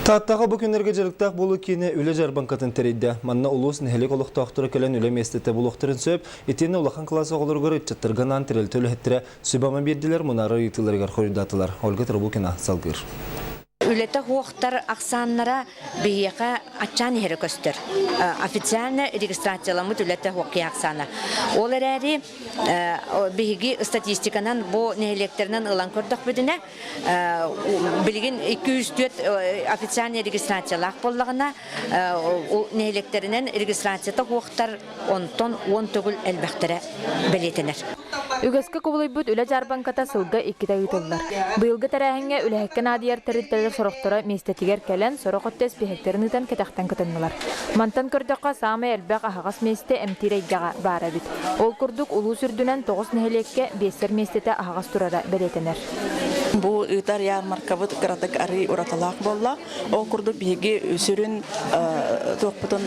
Таттағы бұл күндерге жарықтақ болу кені үлі жарбанқатын терейді. Манна ұлыс нәхелек олықтақтыры көлен үлі местеті бұлықтырын сөп, етені олақан класы олар көрі чаттырғанан терел төлі әттірі сөйбама берділер, мұнары ұйтыларығар қойындатылар. Ольга Трабукина салғыр. Үлеті хуақтар ақсаннара бейеқа атчан ері көстір. Официально регистрацияламыд үлеті хуақи ақсаны. Ол әрі бейгі статистиканан бұл нәйлектерінен ұлан көрдік бүдіне білген 204 официально регистрациялақ болығына нәйлектерінен регистрацияты хуақтар 10 түгіл әлбәқтірі білетінер. Үгеске кобылай бүт үлі жарбанката сылға иккіде ұйтылдар. Бұйылғы тәрәхіңе үләхеккен адияр тәріттелер сұрықтыра местетігер кәлін сұрықыттес бейхектерін ұтан кәтәқтен күтінмілар. Мантан көрдіққа самай әлбәқ ағағас месте әмтирейгіға бары біт. Ол күрдік ұлу сүрдінен 9 нәхелекке бесер местеті ағағас тұрара бәлетінер. Бұл ұйтар ярмаркабыт қыратық әрі ұраталақ болла. Ол күрдік бейге сүрін тоқпытын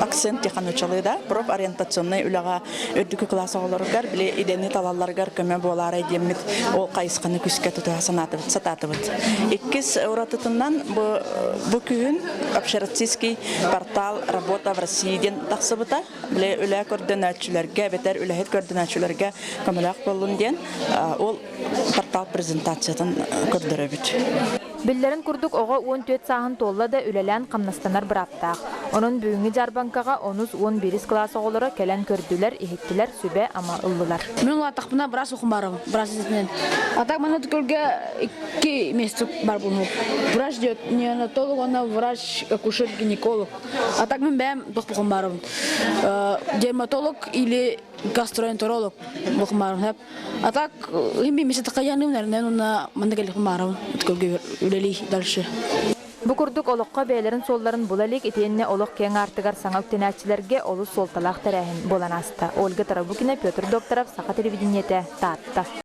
акцент теқан өчалыда. Бұрып ориентационный үліға өдікі класы оларығар, біле идені талаларғар көмі болары демет ол қайысқаны күске тұтыға сататыбыт. Иккіз ұратытынан бұл күйін общероссийский портал «Работа в России» ден тақсыбыта. Біле үлі көрдінәтшілерге, бетер үліхет көрдінәтшілерге көміліқ болуын ден ол портал презентациядан көрдірі бүт. Биллерин курдук ого 14 сағын толла да үлелән қамнастанар бұраттақ. Onun бүгінгі жарбанкаға 10-11 класс оғылары кәлән көрділер, ихеттілер, сүбе ама ұллылар. Мен атақпына біраз оқым барым, біраз езінен. Атақ мана түкөлге 2 месяц бар бұлын. Врач неонатолог, она врач, акушер, гинеколог. Атақ мен бәм доқпықым барым. Дерматолог или гастроэнтеролог оқым барым. Атақ ембе месяц қаяным, нәрінен оны мандагелік барым. Түкөлге үлелей дальше. Бу курдук олоққа бәйлерін солларын булалик етенне олоқ кең артығар саңау тенәтчілерге олы сол талақ тәрәхін болан асты. Ольга Тарабукина, Петр Докторов, Сақа телевидениеті, Татта.